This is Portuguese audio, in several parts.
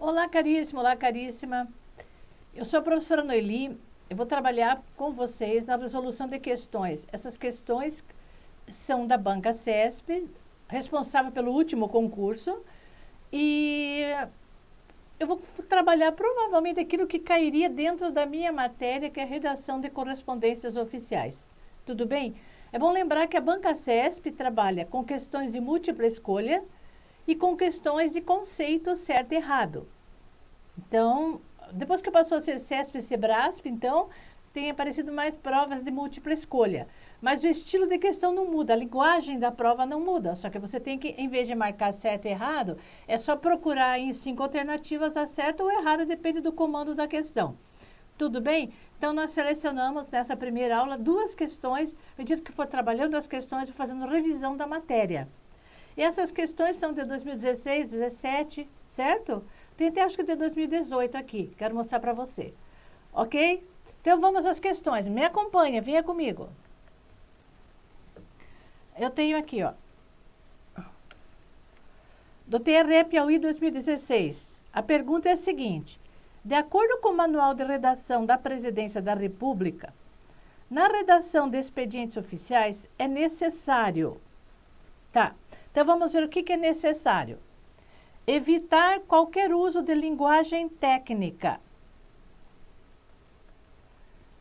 Olá, caríssimo, olá, caríssima. Eu sou a professora Noeli. Eu vou trabalhar com vocês na resolução de questões. Essas questões são da Banca CESP, responsável pelo último concurso. E eu vou trabalhar provavelmente aquilo que cairia dentro da minha matéria, que é a redação de correspondências oficiais. Tudo bem? É bom lembrar que a Banca CESP trabalha com questões de múltipla escolha e com questões de conceito certo e errado. Então, depois que passou a ser CESP e SEBRASP, então, tem aparecido mais provas de múltipla escolha. Mas o estilo de questão não muda, a linguagem da prova não muda. Só que você tem que, em vez de marcar certo e errado, é só procurar em 5 alternativas a certa ou errada, depende do comando da questão. Tudo bem? Então, nós selecionamos nessa primeira aula 2 questões. À medida que for trabalhando as questões, vou fazendo revisão da matéria. E essas questões são de 2016, 2017, certo? Tem até acho que de 2018 aqui, quero mostrar para você. Ok? Então vamos às questões. Me acompanha, venha comigo. Eu tenho aqui, ó. Do TRE Piauí 2016. A pergunta é a seguinte. De acordo com o Manual de Redação da Presidência da República, na redação de expedientes oficiais é necessário... Tá. Então, vamos ver o que é necessário. Evitar qualquer uso de linguagem técnica.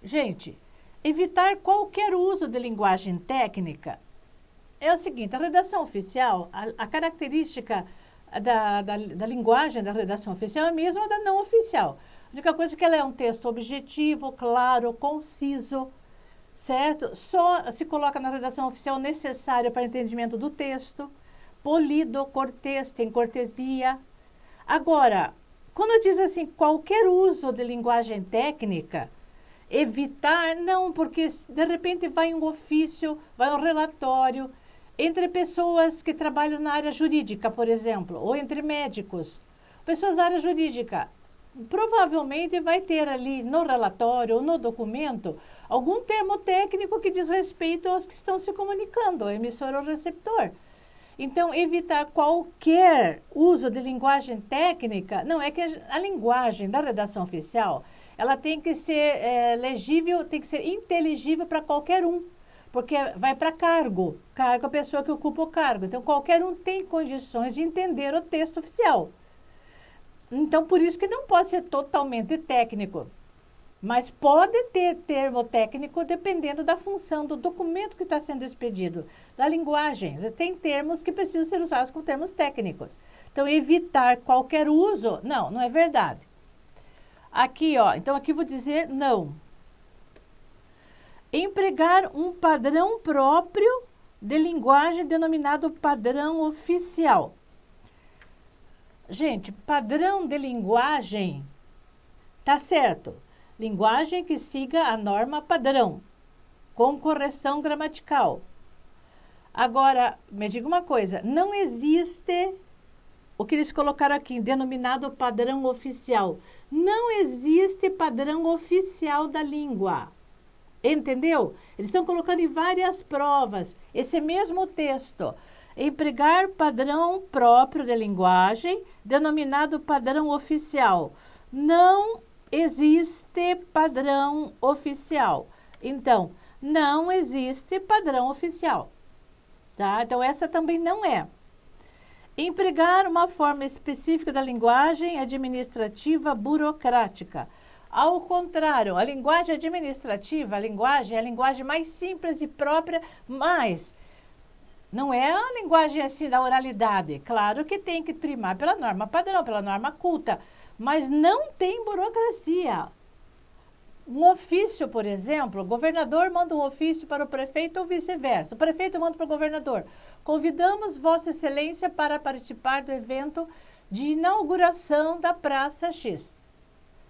Gente, evitar qualquer uso de linguagem técnica é o seguinte, a redação oficial, a característica da linguagem da redação oficial é a mesma da não oficial. A única coisa é que ela é um texto objetivo, claro, conciso, certo? Só se coloca na redação oficial o necessário para entendimento do texto, polido, cortês, tem cortesia. Agora, quando diz assim, qualquer uso de linguagem técnica, evitar, não, porque de repente vai um ofício, vai um relatório, entre pessoas que trabalham na área jurídica, por exemplo, ou entre médicos, pessoas da área jurídica, provavelmente vai ter ali no relatório ou no documento algum termo técnico que diz respeito aos que estão se comunicando, ao emissor ou receptor. Então, evitar qualquer uso de linguagem técnica, não, é que a linguagem da redação oficial, ela tem que ser legível, tem que ser inteligível para qualquer um, porque vai para cargo, cargo é a pessoa que ocupa o cargo. Então, qualquer um tem condições de entender o texto oficial. Então, por isso que não pode ser totalmente técnico. Mas pode ter termo técnico dependendo da função do documento que está sendo expedido, da linguagem. Tem termos que precisam ser usados com termos técnicos. Então, evitar qualquer uso, não é verdade. Aqui, ó, então aqui vou dizer não. Empregar um padrão próprio de linguagem denominado padrão oficial. Gente, padrão de linguagem, tá certo. Linguagem que siga a norma padrão, com correção gramatical. Agora, me diga uma coisa, não existe o que eles colocaram aqui, denominado padrão oficial. Não existe padrão oficial da língua. Entendeu? Eles estão colocando em várias provas esse mesmo texto. Empregar padrão próprio de linguagem, denominado padrão oficial. Não existe padrão oficial. Então, não existe padrão oficial. Tá? Então, essa também não é. Empregar uma forma específica da linguagem administrativa burocrática. Ao contrário, a linguagem administrativa, a linguagem é a linguagem mais simples e própria, mas não é a linguagem assim da oralidade. Claro que tem que primar pela norma padrão, pela norma culta, mas não tem burocracia. Um ofício, por exemplo, o governador manda um ofício para o prefeito ou vice-versa. O prefeito manda para o governador. Convidamos Vossa Excelência para participar do evento de inauguração da Praça X.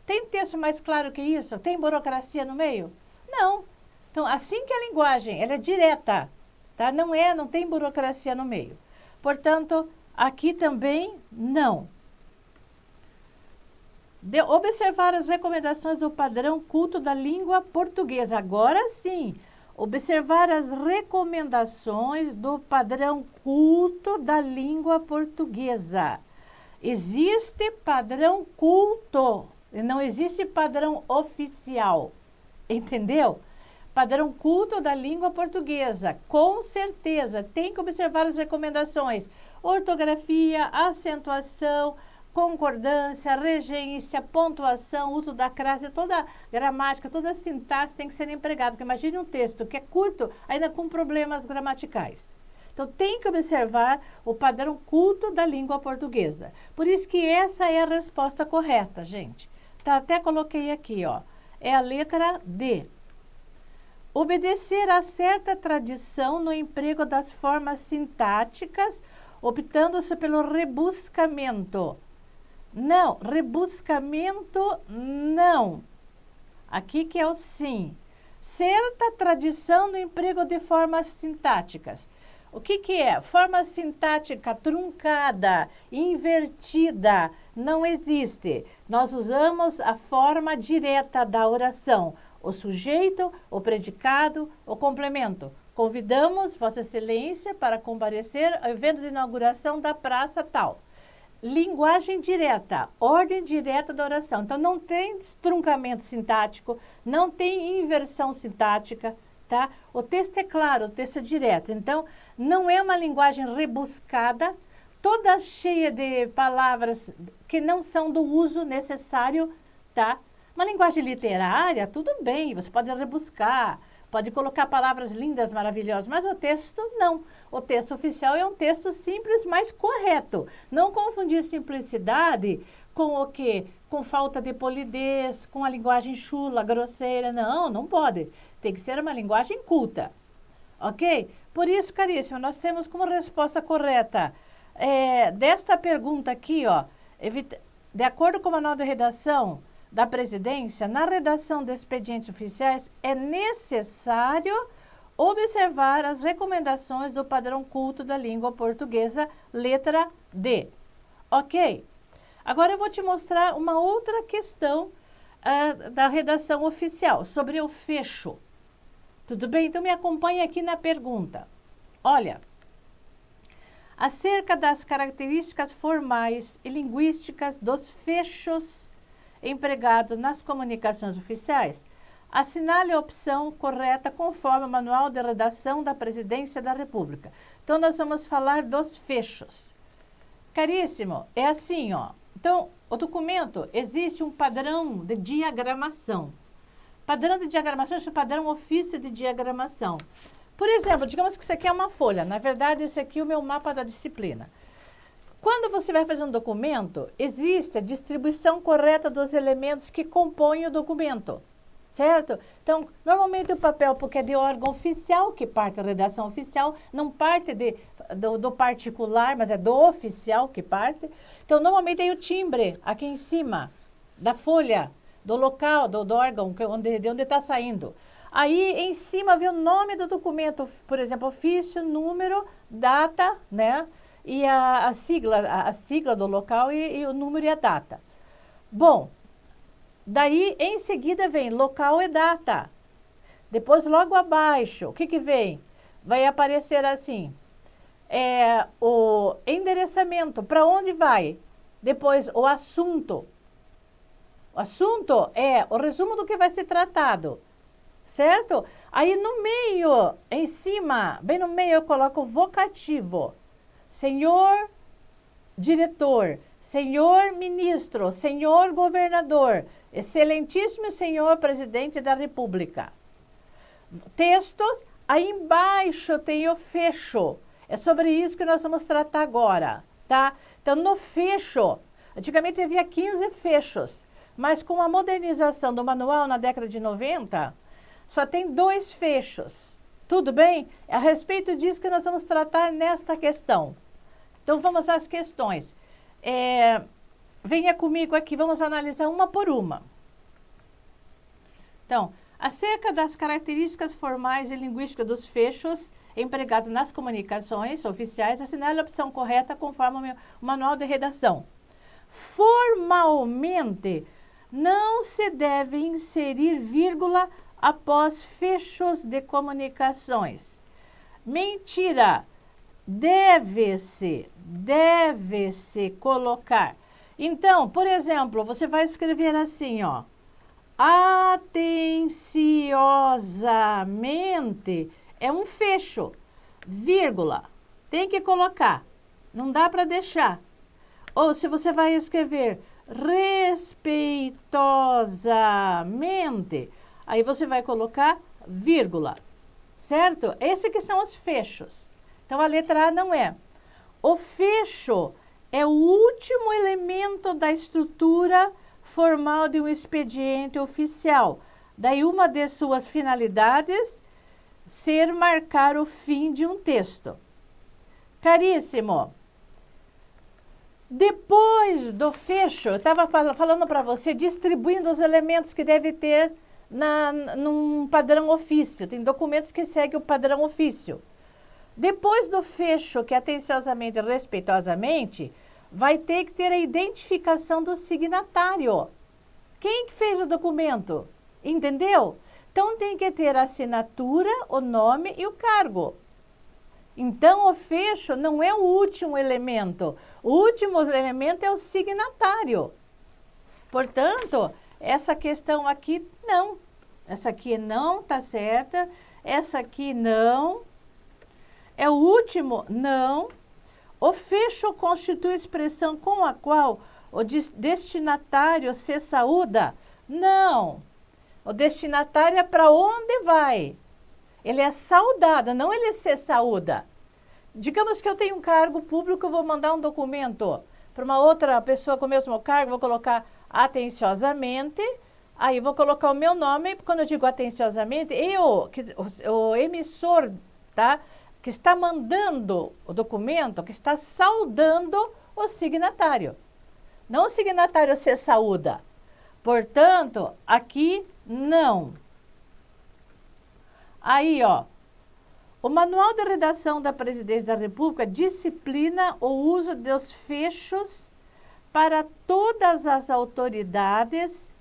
Tem texto mais claro que isso? Tem burocracia no meio? Não. Então, assim que a linguagem ela é direta, tá? Não tem burocracia no meio. Portanto, aqui também não. De observar as recomendações do padrão culto da língua portuguesa. Agora sim, observar as recomendações do padrão culto da língua portuguesa. Existe padrão culto, e não existe padrão oficial, entendeu? Padrão culto da língua portuguesa, com certeza, tem que observar as recomendações. Ortografia, acentuação, concordância, regência, pontuação, uso da crase, toda a gramática, toda a sintaxe tem que ser empregada. Porque imagine um texto que é curto, ainda com problemas gramaticais. Então, tem que observar o padrão culto da língua portuguesa. Por isso que essa é a resposta correta, gente. Tá, até coloquei aqui, ó. É a letra D. Obedecer a certa tradição no emprego das formas sintáticas, optando-se pelo rebuscamento. Não, rebuscamento não. Aqui que é o sim. Certa tradição no emprego de formas sintáticas. O que é? Forma sintática truncada, invertida, não existe. Nós usamos a forma direta da oração. O sujeito, o predicado, o complemento. Convidamos Vossa Excelência para comparecer ao evento de inauguração da praça tal. Linguagem direta, ordem direta da oração. Então, não tem truncamento sintático, não tem inversão sintática, tá? O texto é claro, o texto é direto. Então, não é uma linguagem rebuscada, toda cheia de palavras que não são do uso necessário, tá? Uma linguagem literária, tudo bem, você pode rebuscar, pode colocar palavras lindas, maravilhosas, mas o texto não. O texto oficial é um texto simples, mas correto. Não confundir simplicidade com o quê? Com falta de polidez, com a linguagem chula, grosseira. Não, não pode. Tem que ser uma linguagem culta. Ok? Por isso, caríssimo, nós temos como resposta correta desta pergunta aqui, ó, de acordo com o manual de redação da presidência, na redação de expedientes oficiais, é necessário observar as recomendações do padrão culto da língua portuguesa, letra D. Ok? Agora eu vou te mostrar uma outra questão da redação oficial, sobre o fecho. Tudo bem? Então me acompanhe aqui na pergunta. Olha, acerca das características formais e linguísticas dos fechos empregados nas comunicações oficiais, assinale a opção correta conforme o manual de redação da Presidência da República. Então, nós vamos falar dos fechos. Caríssimo, é assim, ó. Então, o documento, existe um padrão de diagramação. Padrão de diagramação, é o padrão ofício de diagramação. Por exemplo, digamos que isso aqui é uma folha. Na verdade, esse aqui é o meu mapa da disciplina. Quando você vai fazer um documento, existe a distribuição correta dos elementos que compõem o documento, certo? Então, normalmente o papel, porque é de órgão oficial, que parte da redação oficial, não parte do particular, mas é do oficial que parte. Então, normalmente tem o timbre aqui em cima da folha, do local, do órgão, de onde está saindo. Aí, em cima, vem o nome do documento, por exemplo, ofício, número, data, né? E a sigla do local e o número e a data. Bom, daí em seguida vem local e data. Depois logo abaixo, o que vem? Vai aparecer assim, o endereçamento, para onde vai? Depois o assunto. O assunto é o resumo do que vai ser tratado, certo? Aí no meio, em cima, bem no meio eu coloco o vocativo. Senhor diretor, senhor ministro, senhor governador, excelentíssimo senhor presidente da República. Textos, aí embaixo tem o fecho. É sobre isso que nós vamos tratar agora, tá? Então, no fecho, antigamente havia 15 fechos, mas com a modernização do manual na década de 90, só tem 2 fechos. Tudo bem? A respeito disso que nós vamos tratar nesta questão. Então, vamos às questões. Venha comigo aqui, vamos analisar uma por uma. Então, acerca das características formais e linguísticas dos fechos empregados nas comunicações oficiais, assinale a opção correta conforme o manual de redação. Formalmente, não se deve inserir vírgula após fechos de comunicações. Mentira! deve-se colocar. Então, por exemplo, você vai escrever assim, ó. Atenciosamente é um fecho, vírgula. Tem que colocar, não dá para deixar. Ou se você vai escrever respeitosamente, aí você vai colocar vírgula, certo? Esses que são os fechos. Então, a letra A não é. O fecho é o último elemento da estrutura formal de um expediente oficial. Daí, uma de suas finalidades ser marcar o fim de um texto. Caríssimo, depois do fecho, eu estava falando para você, distribuindo os elementos que deve ter num padrão ofício. Tem documentos que seguem o padrão ofício. Depois do fecho, que é atenciosamente e respeitosamente, vai ter que ter a identificação do signatário. Quem que fez o documento? Entendeu? Então, tem que ter a assinatura, o nome e o cargo. Então, o fecho não é o último elemento. O último elemento é o signatário. Portanto, essa questão aqui, não. Essa aqui não está certa. Essa aqui, não. É o último? Não. O fecho constitui expressão com a qual o destinatário se saúda? Não. O destinatário é para onde vai. Ele é saudado, não ele se saúda. Digamos que eu tenho um cargo público, eu vou mandar um documento para uma outra pessoa com o mesmo cargo, vou colocar atenciosamente, aí vou colocar o meu nome, quando eu digo atenciosamente, o emissor, tá? Que está mandando o documento, que está saudando o signatário. Não o signatário se saúda. Portanto, aqui não. Aí, ó, o Manual de Redação da Presidência da República disciplina o uso dos fechos para todas as autoridades,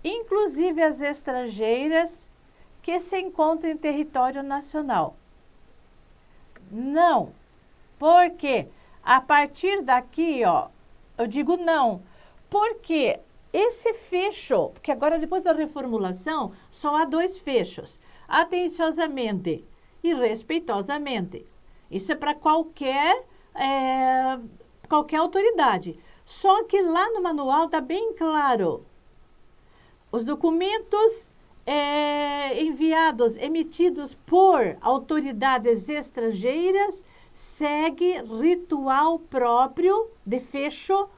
inclusive as estrangeiras, que se encontram em território nacional. Não. Por quê? A partir daqui, ó, eu digo não. Porque esse fecho, porque agora depois da reformulação, só há dois fechos. Atenciosamente e respeitosamente. Isso é para qualquer autoridade. Só que lá no manual está bem claro. Os documentos emitidos por autoridades estrangeiras segue ritual próprio de fecho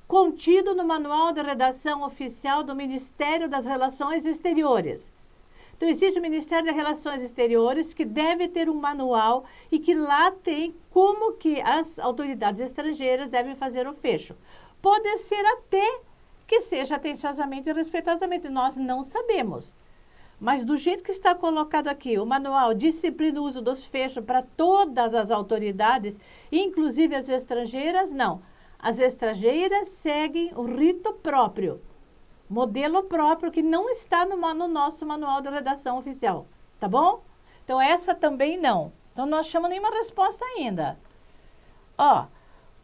contido no Manual de Redação Oficial do Ministério das Relações Exteriores. Então, existe o Ministério das Relações Exteriores que deve ter um manual e que lá tem como que as autoridades estrangeiras devem fazer o fecho. Pode ser até que seja atenciosamente e respeitosamente, nós não sabemos. Mas do jeito que está colocado aqui, o manual disciplina o uso dos fechos para todas as autoridades, inclusive as estrangeiras, não. As estrangeiras seguem o rito próprio. Modelo próprio que não está no nosso manual de redação oficial, tá bom? Então, essa também não. Então, não achamos nenhuma resposta ainda. Ó,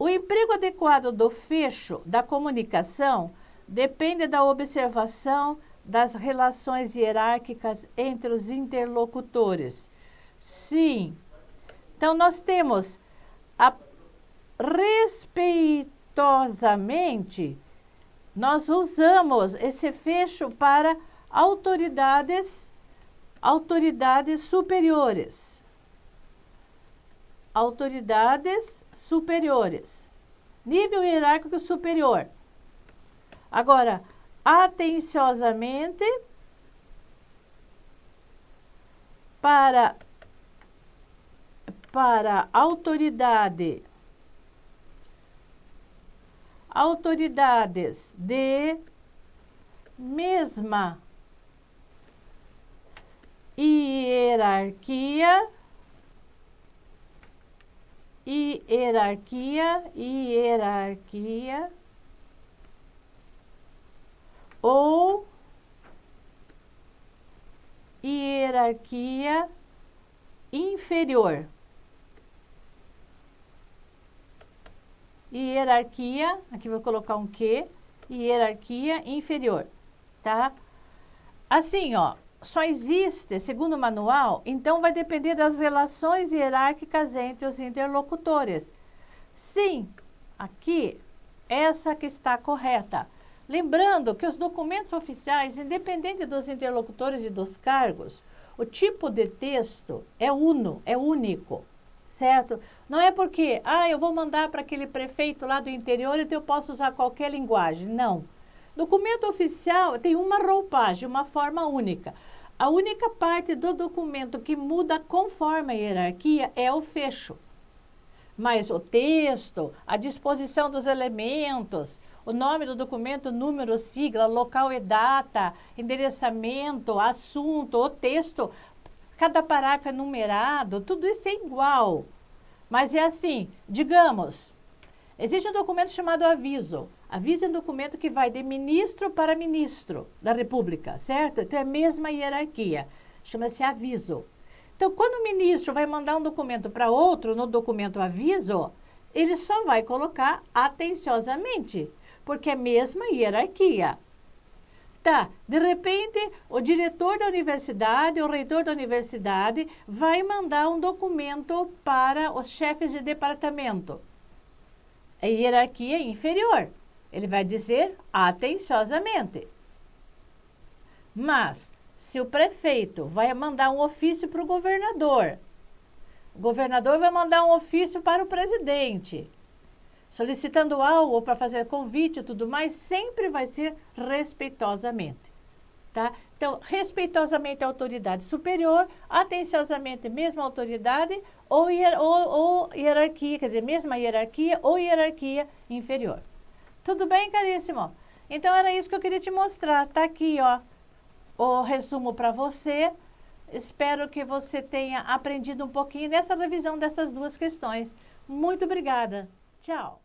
o emprego adequado do fecho da comunicação depende da observação das relações hierárquicas entre os interlocutores. Sim. Então, nós temos a respeitosamente. Nós usamos esse fecho para autoridades superiores. Autoridades superiores. Nível hierárquico superior. Agora, atenciosamente para autoridades de mesma hierarquia ou hierarquia inferior. e hierarquia, aqui vou colocar um Q, e hierarquia inferior, tá? Assim, ó, só existe, segundo o manual, então vai depender das relações hierárquicas entre os interlocutores. Sim, aqui, essa que está correta. Lembrando que os documentos oficiais, independente dos interlocutores e dos cargos, o tipo de texto é único, certo? Não é porque, eu vou mandar para aquele prefeito lá do interior, então eu posso usar qualquer linguagem. Não. Documento oficial tem uma roupagem, uma forma única. A única parte do documento que muda conforme a hierarquia é o fecho. Mas o texto, a disposição dos elementos, o nome do documento, número, sigla, local e data, endereçamento, assunto, o texto, cada parágrafo é numerado, tudo isso é igual. Mas é assim, digamos, existe um documento chamado aviso. Aviso é um documento que vai de ministro para ministro da República, certo? Então é a mesma hierarquia, chama-se aviso. Então, quando o ministro vai mandar um documento para outro, no documento aviso, ele só vai colocar atenciosamente, porque é a mesma hierarquia. Tá, de repente, o diretor da universidade, o reitor da universidade, vai mandar um documento para os chefes de departamento. É hierarquia inferior. Ele vai dizer atenciosamente. Mas, se o prefeito vai mandar um ofício para o governador vai mandar um ofício para o presidente, solicitando algo para fazer convite e tudo mais, sempre vai ser respeitosamente, tá? Então, respeitosamente a autoridade superior, atenciosamente mesma autoridade ou hierarquia, quer dizer, mesma hierarquia ou hierarquia inferior. Tudo bem, caríssimo? Então, era isso que eu queria te mostrar. Tá aqui, ó, o resumo para você. Espero que você tenha aprendido um pouquinho nessa revisão dessas duas questões. Muito obrigada. Tchau.